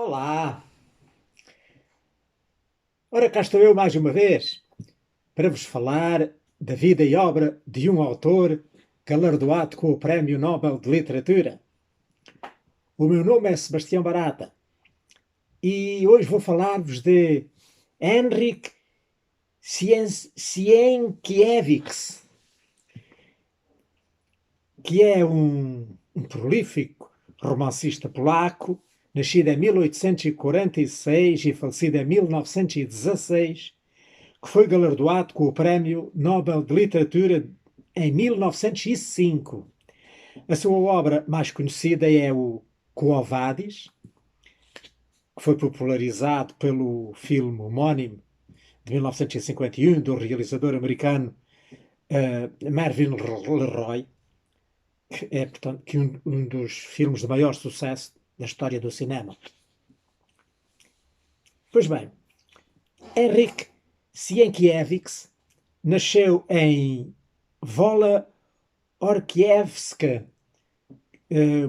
Olá! Ora, cá estou eu mais uma vez para vos falar da vida e obra de um autor galardoado com o Prémio Nobel de Literatura. O meu nome é Sebastião Barata e hoje vou falar-vos de Henryk Sienkiewicz, que é um prolífico romancista polaco, nascido em 1846 e falecido em 1916, que foi galardoado com o Prémio Nobel de Literatura em 1905. A sua obra mais conhecida é o Quo Vadis, que foi popularizado pelo filme homónimo de 1951 do realizador americano Mervyn LeRoy, que é, portanto, um dos filmes de maior sucesso da história do cinema. Pois bem, Henryk Sienkiewicz nasceu em Wola Orkiewska,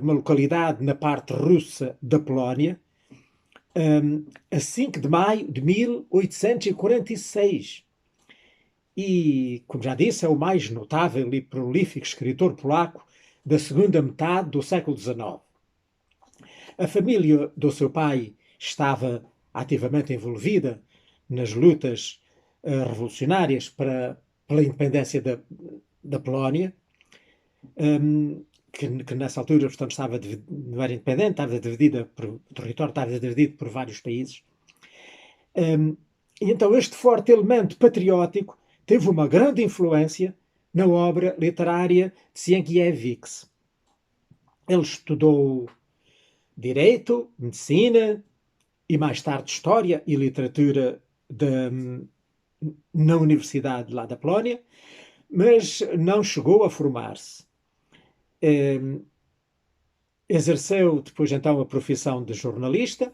uma localidade na parte russa da Polónia, a 5 de maio de 1846. E, como já disse, é o mais notável e prolífico escritor polaco da segunda metade do século XIX. A família do seu pai estava ativamente envolvida nas lutas revolucionárias pela independência da Polónia, que nessa altura, portanto, não era independente, o território estava dividido por vários países. E então este forte elemento patriótico teve uma grande influência na obra literária de Sienkiewicz. Ele estudou Direito, Medicina e mais tarde História e Literatura na Universidade lá da Polónia, mas não chegou a formar-se. Exerceu depois então a profissão de jornalista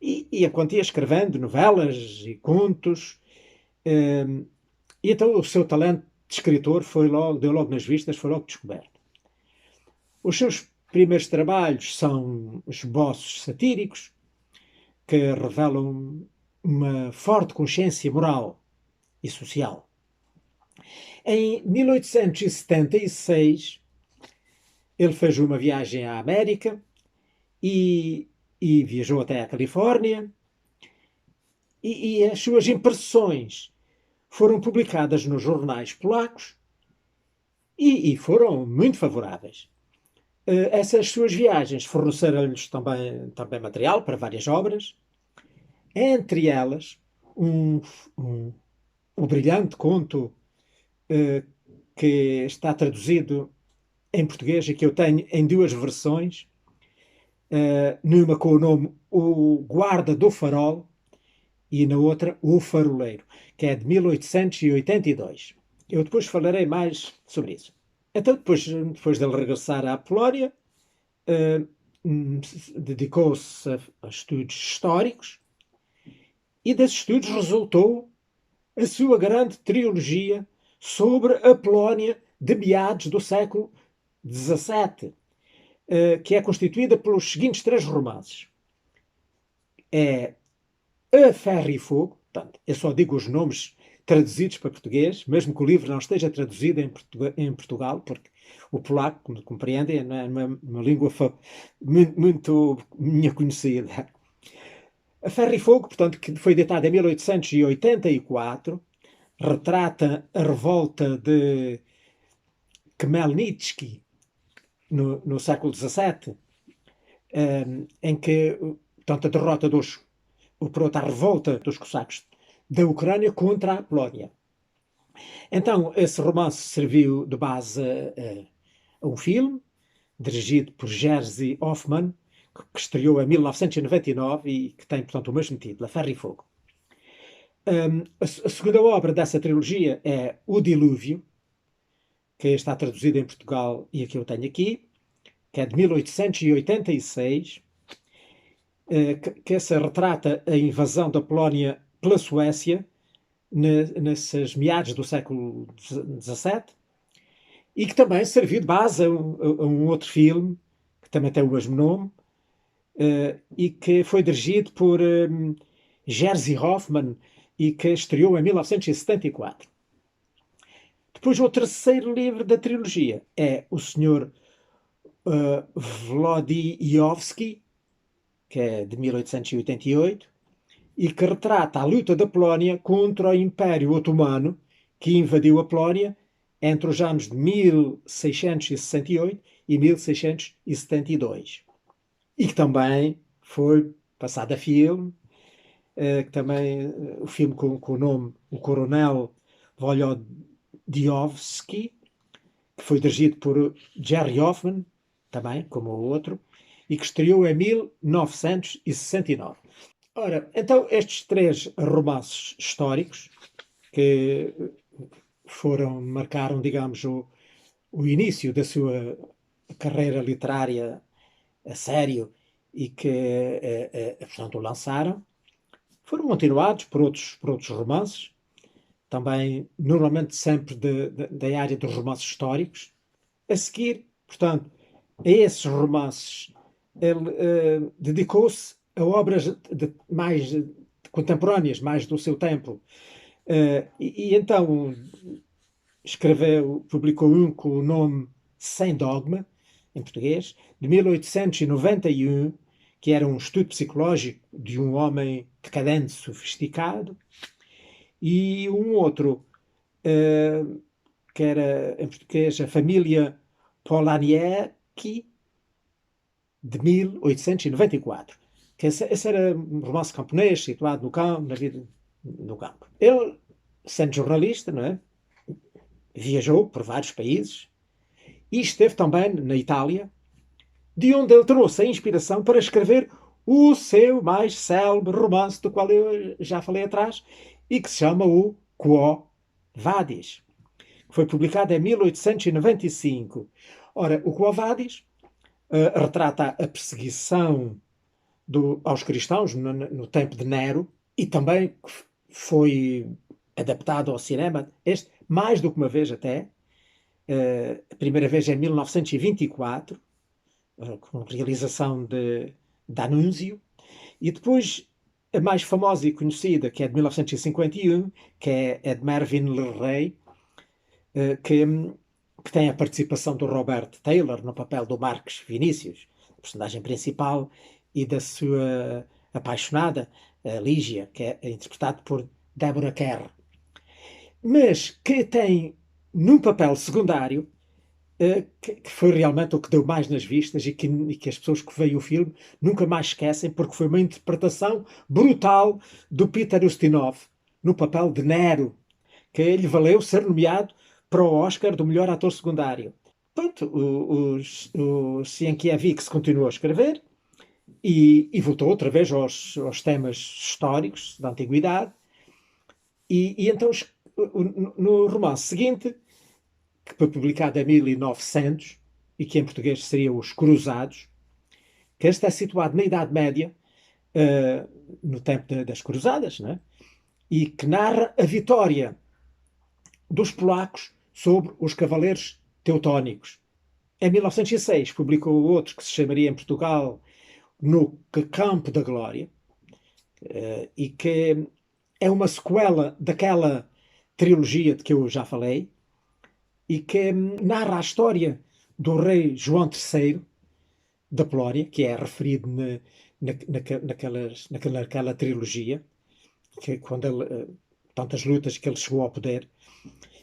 e a quantia escrevendo novelas e contos. E então o seu talento de escritor deu logo nas vistas, foi logo descoberto. Os seus primeiros trabalhos são esboços satíricos que revelam uma forte consciência moral e social. Em 1876, ele fez uma viagem à América e viajou até à Califórnia, e as suas impressões foram publicadas nos jornais polacos e foram muito favoráveis. Essas suas viagens forneceram-lhes também material para várias obras, entre elas um brilhante conto que está traduzido em português e que eu tenho em duas versões, numa com o nome O Guarda do Farol e na outra O Faroleiro, que é de 1882. Eu depois falarei mais sobre isso. Então, depois dele regressar à Polónia, dedicou-se a estudos históricos e desses estudos resultou a sua grande trilogia sobre a Polónia de meados do século XVII, que é constituída pelos seguintes três romances. É A Ferro e Fogo, portanto, eu só digo os nomes traduzidos para português, mesmo que o livro não esteja traduzido em Portugal, porque o polaco, como compreendem, não é uma língua muito minha conhecida. A Ferro e Fogo, portanto, que foi datada em 1884, retrata a revolta de Khmelnytsky no século XVII, em que, portanto, a derrota a revolta dos cossacos da Ucrânia contra a Polónia. Então, esse romance serviu de base a um filme, dirigido por Jerzy Hoffman, que estreou em 1999 e que tem, portanto, o mesmo título, A Ferro e Fogo. A segunda obra dessa trilogia é O Dilúvio, que está traduzido em Portugal e a que eu tenho aqui, que é de 1886, que essa retrata a invasão da Polónia pela Suécia nesses meados do século XVII, e que também serviu de base a um outro filme, que também tem o mesmo nome, e que foi dirigido por Jerzy Hoffman e que estreou em 1974. Depois, o terceiro livro da trilogia é o Sr. Włodyjowski, que é de 1888, e que retrata a luta da Polónia contra o Império Otomano, que invadiu a Polónia entre os anos de 1668 e 1672. E que também foi passado a filme, que também o filme com o nome O Coronel Wolodyowski, que foi dirigido por Jerry Hoffman, também, como o outro, e que estreou em 1969. Ora, então estes três romances históricos que marcaram, digamos, o início da sua carreira literária a sério e que, portanto, o lançaram, foram continuados por outros romances, também, normalmente sempre da área dos romances históricos. A seguir, portanto, a esses romances, ele dedicou-se a obras mais contemporâneas, mais do seu tempo. E então publicou um com o nome Sem Dogma, em português, de 1891, que era um estudo psicológico de um homem decadente, sofisticado, e um outro, que era, em português, A Família Polanyi, de 1894. Esse era um romance camponês, situado no campo, na vida no campo. Ele, sendo jornalista, não é? Viajou por vários países e esteve também na Itália, de onde ele trouxe a inspiração para escrever o seu mais célebre romance, do qual eu já falei atrás, e que se chama o Quo Vadis, que foi publicado em 1895. Ora, o Quo Vadis retrata a perseguição aos cristãos no tempo de Nero, e também foi adaptado ao cinema, este mais do que uma vez até, a primeira vez em 1924, com realização de D'Annunzio, e depois a mais famosa e conhecida, que é de 1951, que é de Mervyn LeRay, que tem a participação do Robert Taylor no papel do Marcos Vinícius, personagem principal, e da sua apaixonada, Lígia, que é interpretado por Deborah Kerr, mas que tem num papel secundário, que foi realmente o que deu mais nas vistas e que as pessoas que veem o filme nunca mais esquecem, porque foi uma interpretação brutal do Peter Ustinov no papel de Nero, que lhe valeu ser nomeado para o Oscar do melhor ator secundário. Pronto, o Sienkiewicz continuou a escrever e voltou outra vez aos temas históricos da antiguidade, e então no romance seguinte, que foi publicado em 1900 e que em português seria Os Cruzados, que este é situado na Idade Média, no tempo das Cruzadas, né? E que narra a vitória dos polacos sobre os cavaleiros teutónicos. Em 1906 publicou outro que se chamaria em Portugal No Campo da Glória, e que é uma sequela daquela trilogia de que eu já falei, e que narra a história do rei João III da Polónia, que é referido naquela trilogia, que quando ele, tantas lutas que ele chegou ao poder.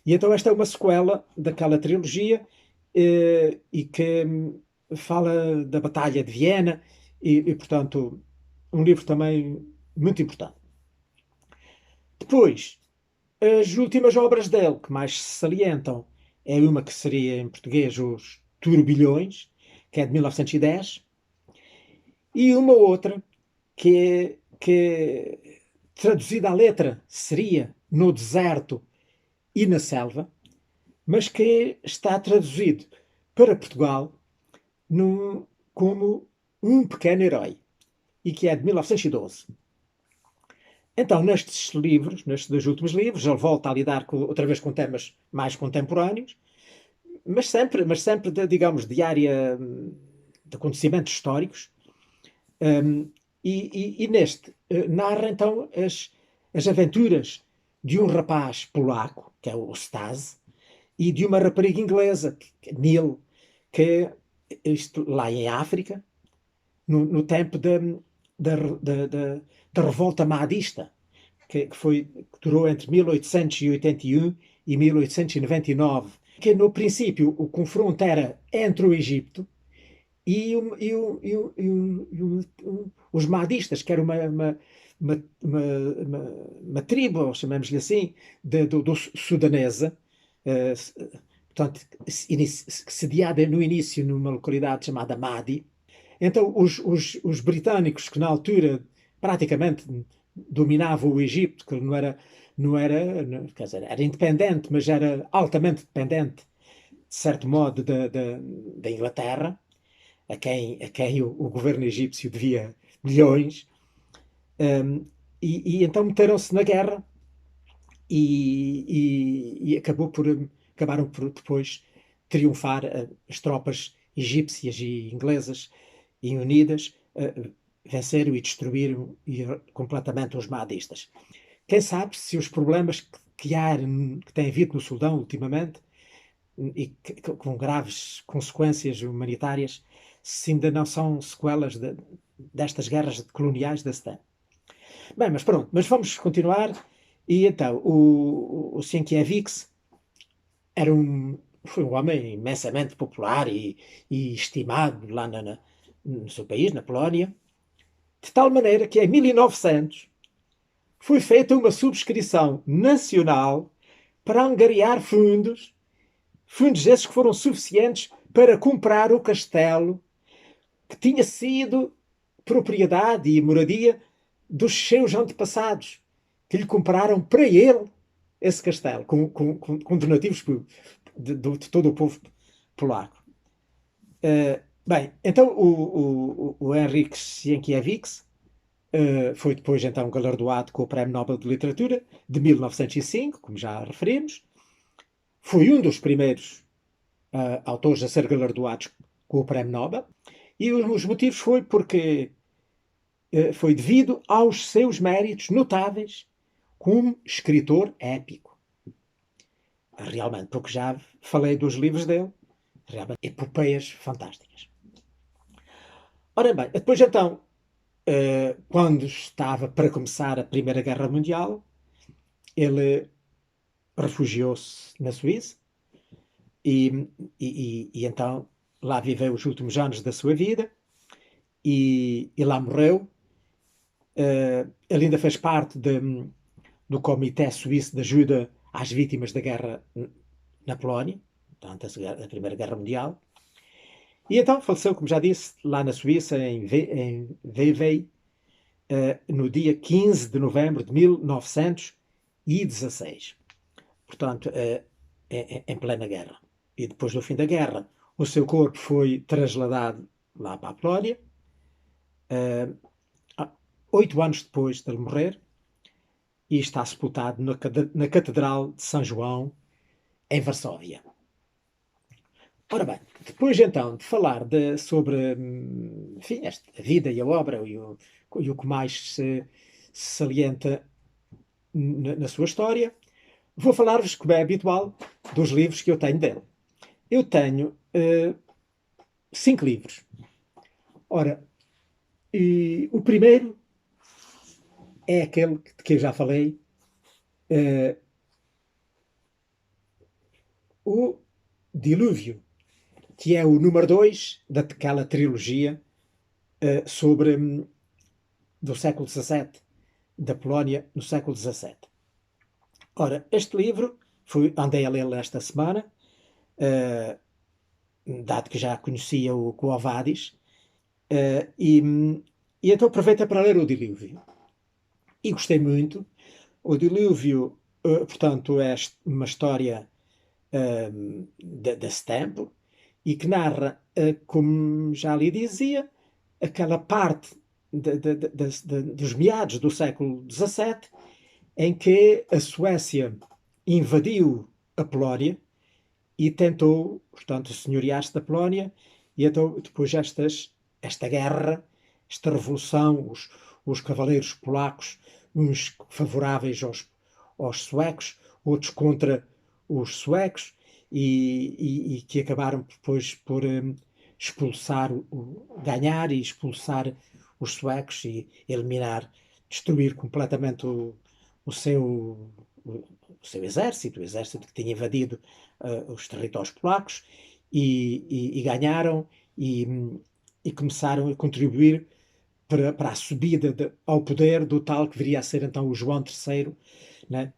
E então esta é uma sequela daquela trilogia, e que fala da Batalha de Viena, portanto, um livro também muito importante. Depois, as últimas obras dele que mais se salientam é uma que seria em português Os Turbilhões, que é de 1910, e uma outra que traduzida à letra seria No Deserto e na Selva, mas que está traduzido para Portugal como Um Pequeno Herói, e que é de 1912. Então, nestes dois últimos livros, ele volta a lidar outra vez com temas mais contemporâneos, mas sempre digamos, de área de acontecimentos históricos, Um, e neste narra então as aventuras de um rapaz polaco, que é o Stas, e de uma rapariga inglesa, Neil, que isto lá em África, no tempo da revolta mahdista, que durou entre 1881 e 1899, que no princípio o confronto era entre o Egito e os mahdistas, que era uma tribo, chamamos-lhe assim, do sudanesa, portanto, sediada no início numa localidade chamada Mahdi. Então, os britânicos, que na altura praticamente dominavam o Egito, que quer dizer, era independente, mas era altamente dependente, de certo modo, da Inglaterra, a quem o governo egípcio devia milhões, e então meteram-se na guerra e acabaram por depois triunfar as tropas egípcias e inglesas e unidas, venceram e destruíram completamente os mahdistas. Quem sabe se os problemas que tem havido no Sudão ultimamente e com graves consequências humanitárias, se ainda não são sequelas destas guerras coloniais desse tempo. Bem, mas pronto, mas vamos continuar. E então, o Sienkiewicz foi um homem imensamente popular e estimado lá no seu país, na Polónia, de tal maneira que em 1900 foi feita uma subscrição nacional para angariar fundos esses que foram suficientes para comprar o castelo que tinha sido propriedade e moradia dos seus antepassados, que lhe compraram para ele esse castelo, com donativos de todo o povo polaco. Bem, então o Henryk Sienkiewicz foi depois então galardoado com o Prémio Nobel de Literatura de 1905, como já referimos. Foi um dos primeiros autores a ser galardoados com o Prémio Nobel. E os motivos foi devido aos seus méritos notáveis como escritor épico. Realmente, porque já falei dos livros dele, realmente, epopeias fantásticas. Ora bem, depois então, quando estava para começar a Primeira Guerra Mundial, ele refugiou-se na Suíça e então lá viveu os últimos anos da sua vida e lá morreu. Ele ainda fez parte do Comitê Suíço de Ajuda às Vítimas da Guerra na Polónia, portanto, a Primeira Guerra Mundial. E então faleceu, como já disse, lá na Suíça, em Vevey, no dia 15 de novembro de 1916. Portanto, em plena guerra. E depois do fim da guerra, o seu corpo foi trasladado lá para a Polónia. 8 anos depois de ele morrer, e está sepultado na Catedral de São João, em Varsóvia. Ora bem, depois então de falar sobre enfim, a vida e a obra e o que mais se salienta na sua história, vou falar-vos, como é habitual, dos livros que eu tenho dele. Eu tenho 5 livros. Ora, o primeiro é aquele de que eu já falei, o Dilúvio, que é o número 2 daquela trilogia sobre do século XVII, da Polónia no século XVII. Ora, este livro andei a lê-lo esta semana, dado que já conhecia o Quo Vadis, e então aproveita para ler o Dilúvio. E gostei muito. O Dilúvio, portanto, é uma história desse tempo e que narra, como já lhe dizia, aquela parte dos meados do século XVII em que a Suécia invadiu a Polónia e tentou, portanto, senhorear-se da Polónia, e então depois esta guerra esta revolução, os cavaleiros polacos, uns favoráveis aos suecos, outros contra os suecos, e que acabaram depois por expulsar, ganhar e expulsar os suecos e eliminar, destruir completamente o seu, o seu exército, o exército que tinha invadido os territórios polacos, e ganharam e, e começaram a contribuir para a subida ao poder do tal que viria a ser então o João III, né?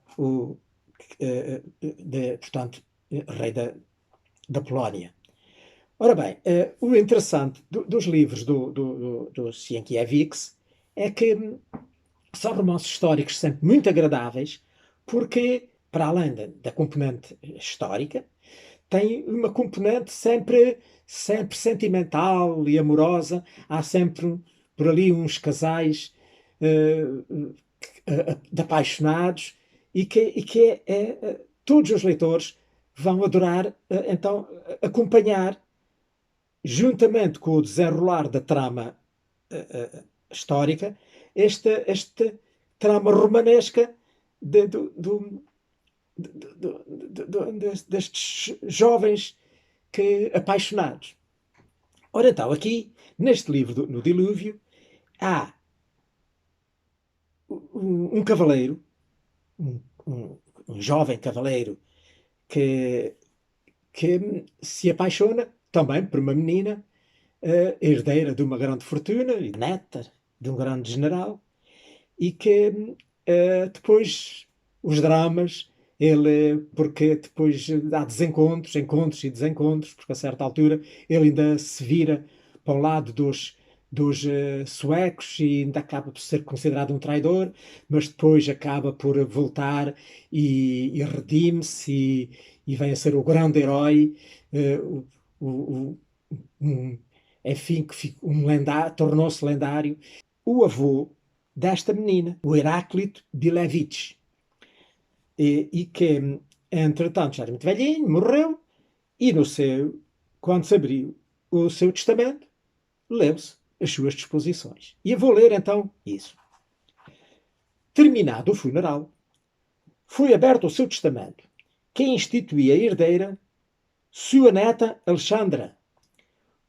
Portanto, rei da Polónia. Ora bem, o interessante dos livros do Sienkiewicz é que são romances históricos sempre muito agradáveis, porque, para além da componente histórica, tem uma componente sempre sentimental e amorosa. Há sempre por ali uns casais de apaixonados, e que todos os leitores vão adorar então acompanhar, juntamente com o desenrolar da trama histórica, esta trama romanesca destes jovens apaixonados. Ora então, aqui, neste livro, no Dilúvio, há um cavaleiro, um jovem cavaleiro, que se apaixona também por uma menina, herdeira de uma grande fortuna e neta de um grande general, e que depois os dramas, porque depois há desencontros, encontros e desencontros, porque a certa altura ele ainda se vira para o lado dos suecos e ainda acaba por ser considerado um traidor, mas depois acaba por voltar e redime-se e vem a ser o grande herói, um, enfim, tornou-se lendário. O avô desta menina, o Heráclito Bilevich, e que, entretanto, já era muito velhinho, morreu, e quando se abriu o seu testamento, leu-se as suas disposições. E eu vou ler então isso. Terminado o funeral, foi aberto o seu testamento, que instituía herdeira sua neta Alexandra,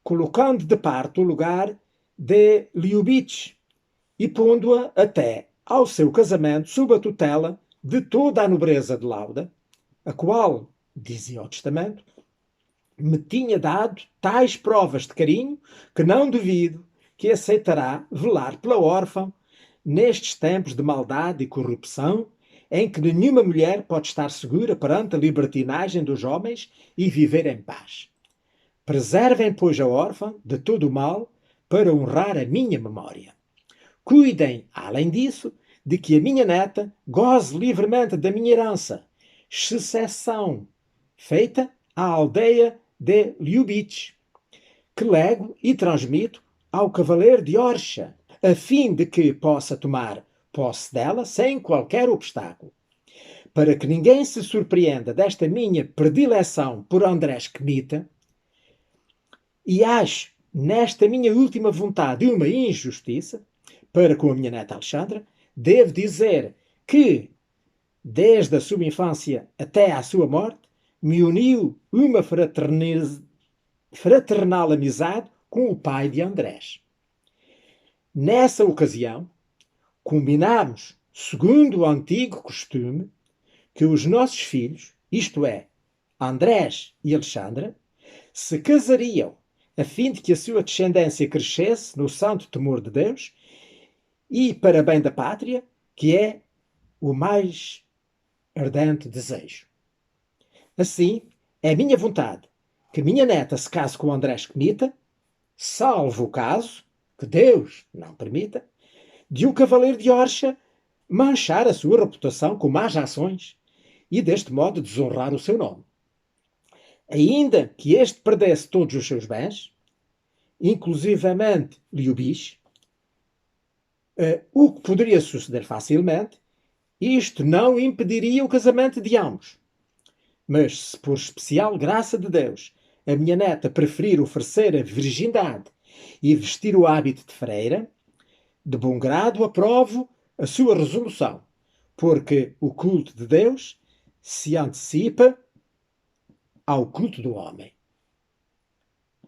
colocando de parte o lugar de Liubich e pondo-a até ao seu casamento sob a tutela de toda a nobreza de Lauda, a qual, dizia o testamento, me tinha dado tais provas de carinho que não duvido que aceitará velar pela órfã nestes tempos de maldade e corrupção, em que nenhuma mulher pode estar segura perante a libertinagem dos homens e viver em paz. Preservem, pois, a órfã de todo o mal para honrar a minha memória. Cuidem, além disso, de que a minha neta goze livremente da minha herança, exceção feita à aldeia de Liubich, que lego e transmito ao cavaleiro de Orsha, a fim de que possa tomar posse dela sem qualquer obstáculo. Para que ninguém se surpreenda desta minha predileção por Andrés Kmita, e acho nesta minha última vontade uma injustiça para com a minha neta Alexandra, devo dizer que, desde a sua infância até à sua morte, me uniu uma fraternal amizade com o pai de Andrés. Nessa ocasião, combinámos, segundo o antigo costume, que os nossos filhos, isto é, Andrés e Alexandra, se casariam a fim de que a sua descendência crescesse no santo temor de Deus e para bem da pátria, que é o mais ardente desejo. Assim, é minha vontade que minha neta se case com Andrés Kmita, salvo o caso, que Deus não permita, de um cavaleiro de Orsha manchar a sua reputação com más ações e deste modo desonrar o seu nome. Ainda que este perdesse todos os seus bens, inclusivamente Liubich, o que poderia suceder facilmente, isto não impediria o casamento de ambos. Mas se por especial graça de Deus a minha neta preferir oferecer a virgindade e vestir o hábito de freira, de bom grado aprovo a sua resolução, porque o culto de Deus se antecipa ao culto do homem.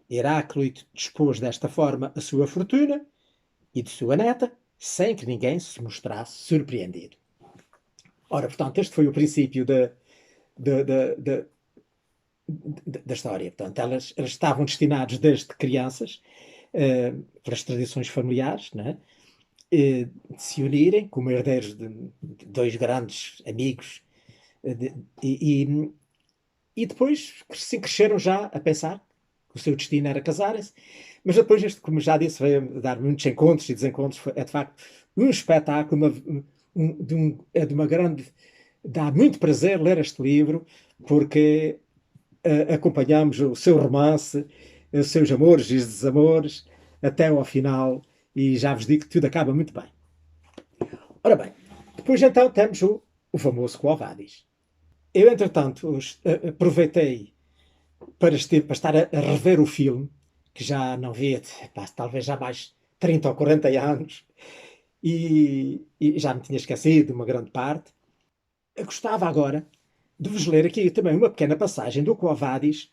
Heráclito dispôs desta forma a sua fortuna e de sua neta, sem que ninguém se mostrasse surpreendido. Ora, portanto, este foi o princípio da história. Portanto, elas estavam destinadas desde crianças, pelas tradições familiares, né, de se unirem como herdeiros de dois grandes amigos, e depois cresceram já a pensar que o seu destino era casarem-se, mas depois, como já disse, veio dar muitos encontros e desencontros. É de facto um espetáculo, é de uma grande. Dá muito prazer ler este livro, porque acompanhamos o seu romance, os seus amores e os desamores, até ao final, e já vos digo que tudo acaba muito bem. Ora bem, depois então temos o famoso Quo Vadis. Eu, entretanto, aproveitei para estar a rever o filme, que já não via, talvez já mais 30 ou 40 anos, e já me tinha esquecido de uma grande parte. Eu gostava agora de vos ler aqui também uma pequena passagem do Quo Vadis,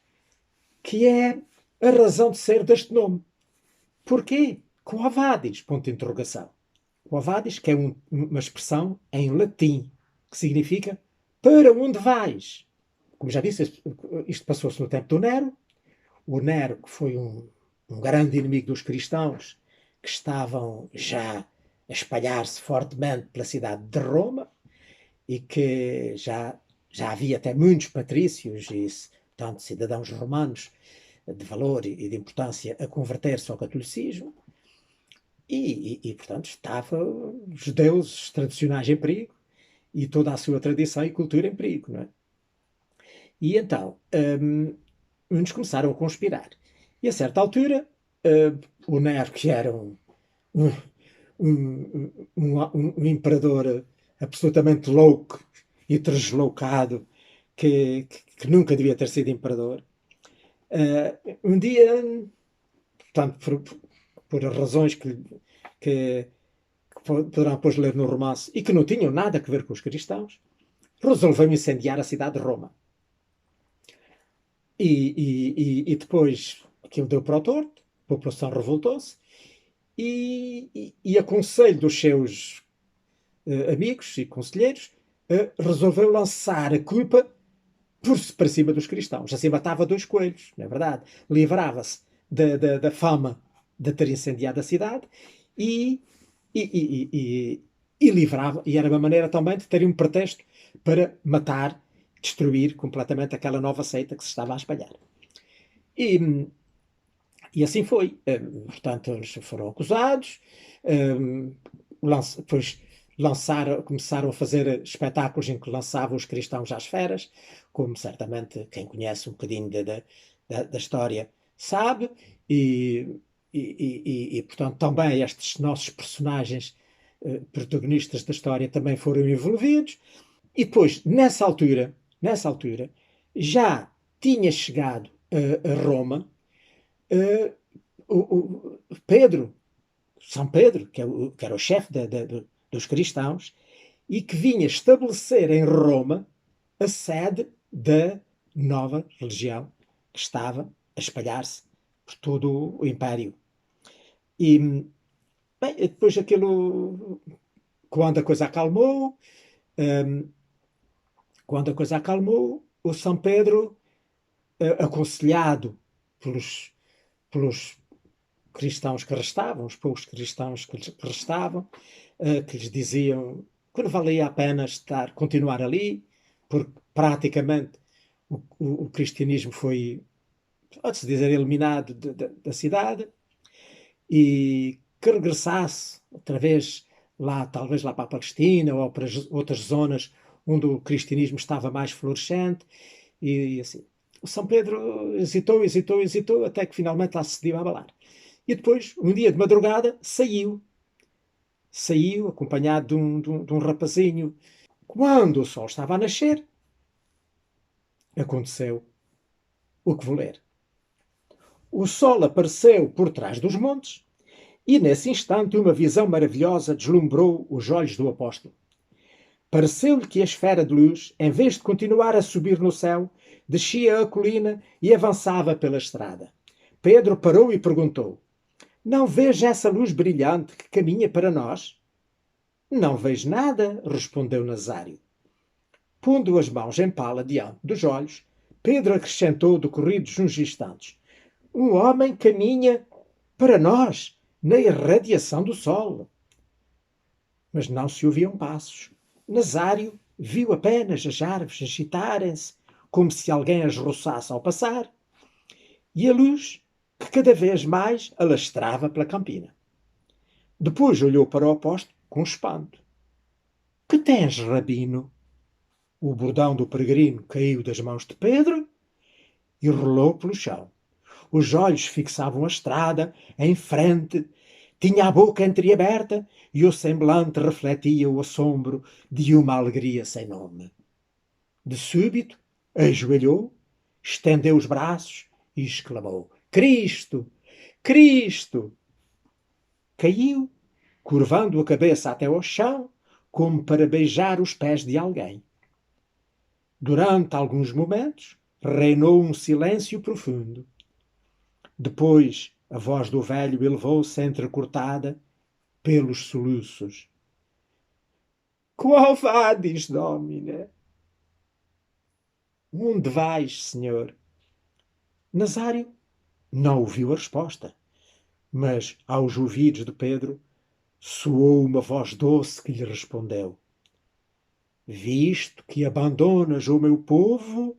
que é a razão de ser deste nome. Porquê? Quo Vadis? Ponto de interrogação. Quo Vadis, que é uma expressão em latim, que significa para onde vais? Como já disse, isto passou-se no tempo do Nero. O Nero, que foi um grande inimigo dos cristãos, que estavam já a espalhar-se fortemente pela cidade de Roma, e que já havia até muitos patrícios e, portanto, cidadãos romanos de valor e de importância a converter-se ao catolicismo, portanto, estavam os deuses tradicionais em perigo e toda a sua tradição e cultura em perigo, não é? E então, muitos começaram a conspirar. E a certa altura, o Nero, que era um, um imperador absolutamente louco e deslocado, que nunca devia ter sido imperador, um dia, portanto, por razões que poderão depois ler no romance e que não tinham nada a ver com os cristãos, resolveu incendiar a cidade de Roma. E depois aquilo deu para o torto, a população revoltou-se e a conselho dos seus amigos e conselheiros resolveu lançar a culpa para cima dos cristãos. Assim matava dois coelhos, não é verdade? Livrava-se da fama de ter incendiado a cidade e, livrava, e era uma maneira também de ter um pretexto para matar, destruir completamente aquela nova seita que se estava a espalhar. E assim foi. Portanto, eles foram acusados, depois começaram a fazer espetáculos em que lançavam os cristãos às feras, como certamente quem conhece um bocadinho da história sabe, portanto também estes nossos personagens protagonistas da história também foram envolvidos. E depois, nessa altura já tinha chegado a Roma Pedro, São Pedro, que era o chefe dos cristãos, e que vinha estabelecer em Roma a sede da nova religião que estava a espalhar-se por todo o Império. E, bem, depois aquilo, quando a coisa acalmou, um, o São Pedro, aconselhado pelos cristãos que restavam, os poucos cristãos que restavam, que lhes diziam que não valia a pena continuar ali, porque praticamente o cristianismo foi, pode-se dizer, eliminado da cidade, e que regressasse outra vez lá, talvez lá para a Palestina ou para outras zonas onde o cristianismo estava mais florescente, e assim. O São Pedro hesitou, até que finalmente lá se decidiu a abalar. E depois, um dia de madrugada, saiu acompanhado de um rapazinho. Quando o sol estava a nascer, aconteceu o que vou ler. O sol apareceu por trás dos montes e, nesse instante, uma visão maravilhosa deslumbrou os olhos do apóstolo. Pareceu-lhe que a esfera de luz, em vez de continuar a subir no céu, descia a colina e avançava pela estrada. Pedro parou e perguntou: Não vês essa luz brilhante que caminha para nós? Não vejo nada, respondeu Nazário. Pondo as mãos em pala diante dos olhos, Pedro acrescentou, decorridos uns instantes: Um homem caminha para nós na irradiação do sol. Mas não se ouviam passos. Nazário viu apenas as árvores agitarem-se, como se alguém as roçasse ao passar, e a luz que cada vez mais alastrava pela campina. Depois olhou para o apóstolo com espanto. Que tens, Rabino? O bordão do peregrino caiu das mãos de Pedro e rolou pelo chão. Os olhos fixavam a estrada, em frente, tinha a boca entreaberta e o semblante refletia o assombro de uma alegria sem nome. De súbito, ajoelhou, estendeu os braços e exclamou: Cristo! Cristo! Caiu, curvando a cabeça até ao chão, como para beijar os pés de alguém. Durante alguns momentos, reinou um silêncio profundo. Depois, a voz do velho elevou-se entrecortada pelos soluços. Qual vadis, Domine? Onde vais, senhor? Nazário não ouviu a resposta, mas aos ouvidos de Pedro soou uma voz doce que lhe respondeu: Visto que abandonas o meu povo,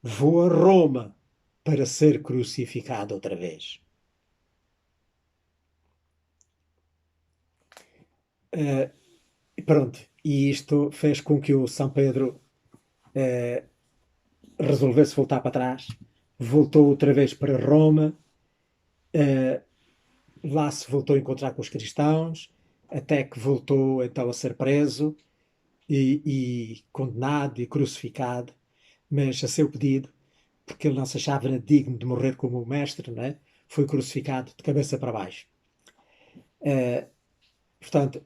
vou a Roma para ser crucificado outra vez. Pronto, e isto fez com que o São Pedro resolvesse voltar para trás, voltou outra vez para Roma, lá se voltou a encontrar com os cristãos, até que voltou então a ser preso e condenado e crucificado, mas a seu pedido, porque ele não se achava digno de morrer como o mestre, não é? Foi crucificado de cabeça para baixo. Portanto,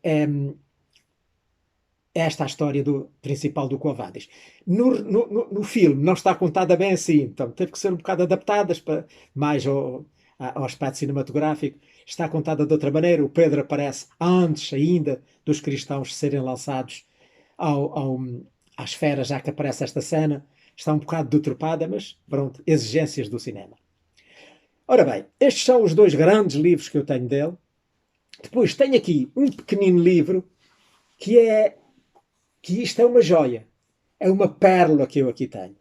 esta é a história principal do Quo Vadis. No filme não está contada bem assim, então teve que ser um bocado adaptadas para mais ao aspecto cinematográfico. Está contada de outra maneira. O Pedro aparece antes ainda dos cristãos serem lançados à esfera, já que aparece esta cena. Está um bocado deturpada, mas pronto, exigências do cinema. Ora bem, estes são os dois grandes livros que eu tenho dele. Depois tenho aqui um pequenino livro que isto é uma joia, é uma pérola que eu aqui tenho,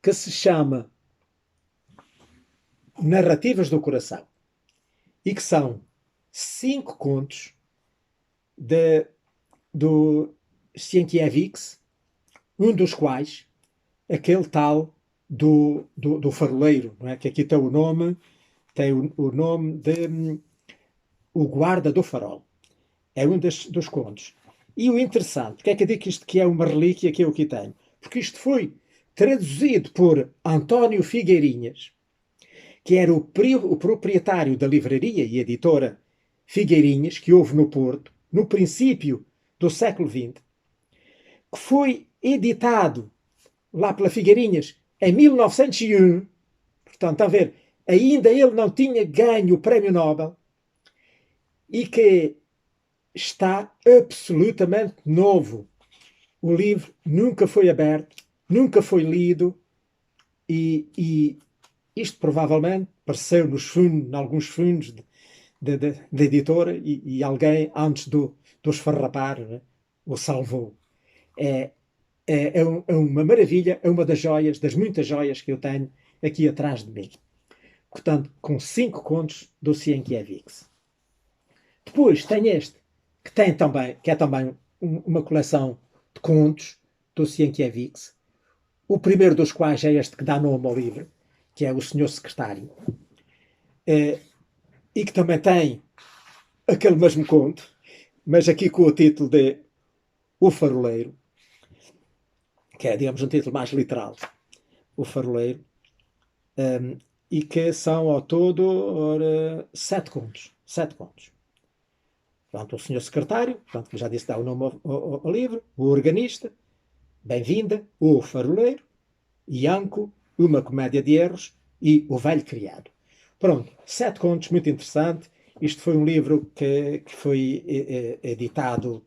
que se chama Narrativas do Coração, e que são 5 contos do Sienkiewicz, um dos quais, aquele tal do faroleiro, não é? Que aqui tem o nome de O Guarda do Farol. É um dos contos. E o interessante, porque é que eu digo que isto que é uma relíquia que eu aqui tenho? Porque isto foi traduzido por António Figueirinhas, que era o proprietário da livraria e editora Figueirinhas, que houve no Porto, no princípio do século XX, que foi editado lá pela Figueirinhas em 1901, portanto, a ver, ainda ele não tinha ganho o Prémio Nobel, e que está absolutamente novo. O livro nunca foi aberto, nunca foi lido e isto provavelmente apareceu nos fundos, em alguns fundos da editora e alguém antes do esfarrapar, né, o salvou. É uma maravilha, é uma das joias, das muitas joias que eu tenho aqui atrás de mim. Portanto, com 5 contos do Sienkiewicz. Depois tem este, que é também uma coleção de contos do Sienkiewicz, o primeiro dos quais é este que dá nome ao livro, que é O Senhor Secretário, e que também tem aquele mesmo conto, mas aqui com o título de O Faroleiro, que é, digamos, um título mais literal. O Faroleiro. e que são ao todo, ora, 7 contos. 7 contos. Portanto, o senhor secretário, portanto, que já disse dá o nome ao livro, o organista, Bem-vinda, o faroleiro, Ianco, uma comédia de erros e o velho criado. Pronto, 7 contos, muito interessante. Isto foi um livro que foi editado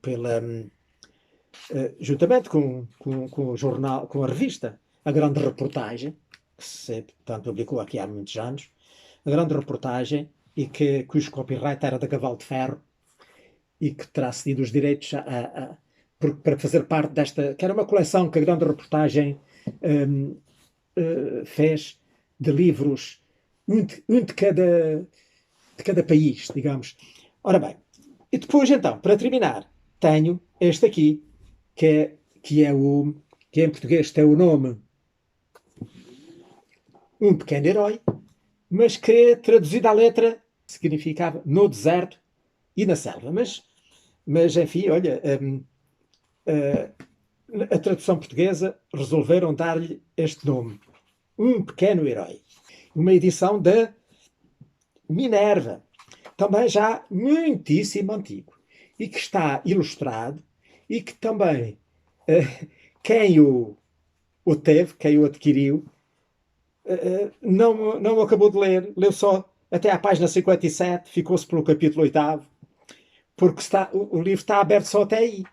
juntamente com o jornal, com a revista, a Grande Reportagem, que se portanto, publicou aqui há muitos anos, a Grande Reportagem, e cujo copyright era da Cavalo de Ferro, e que terá cedido os direitos para fazer parte desta, que era uma coleção que a Grande Reportagem um, fez de livros, um de cada país, digamos. Ora bem, e depois então, para terminar, tenho este aqui, que em português tem o nome Um Pequeno Herói, mas que traduzido à letra significava No Deserto e na Selva. Mas enfim, olha, a tradução portuguesa resolveram dar-lhe este nome, Um Pequeno Herói. Uma edição da Minerva, também já muitíssimo antigo, e que está ilustrado, e que também quem o teve, quem o adquiriu, não acabou de ler, leu só até à página 57, ficou-se pelo capítulo 8º, porque o livro está aberto só até aí.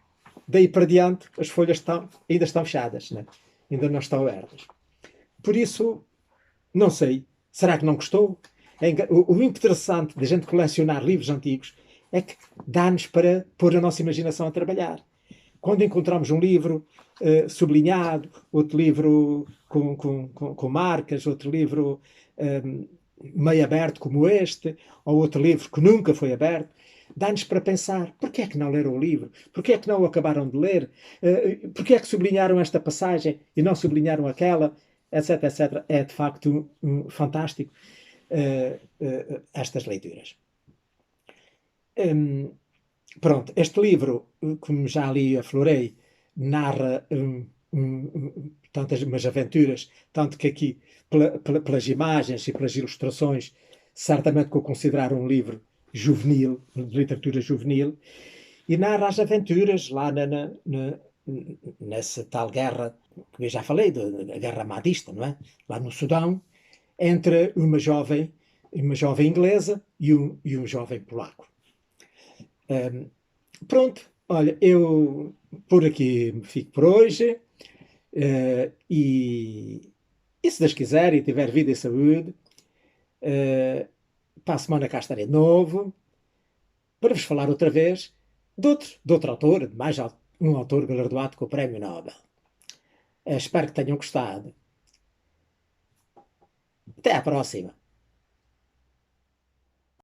Daí para diante, as folhas ainda estão fechadas, né? Ainda não estão abertas. Por isso, não sei. Será que não gostou? O interessante da gente colecionar livros antigos é que dá-nos para pôr a nossa imaginação a trabalhar. Quando encontramos um livro sublinhado, outro livro com marcas, outro livro meio aberto como este, ou outro livro que nunca foi aberto, dá-nos para pensar, porquê é que não leram o livro? Porquê é que não o acabaram de ler? Porquê é que sublinharam esta passagem e não sublinharam aquela? Etc, etc. É de facto fantástico estas leituras. Pronto, este livro, como já ali aflorei, narra tantas umas aventuras, tanto que aqui, pelas imagens e pelas ilustrações, certamente que o considero um livro juvenil, de literatura juvenil, e narra as aventuras lá nessa tal guerra, que eu já falei, da guerra madista, não é? Lá no Sudão, entre uma jovem inglesa e um jovem polaco. Pronto, olha, eu por aqui fico por hoje, e se Deus quiser e tiver vida e saúde, para a semana cá estarei de novo, para vos falar outra vez de outro autor, de mais um autor galardoado com o Prémio Nobel. Espero que tenham gostado. Até à próxima.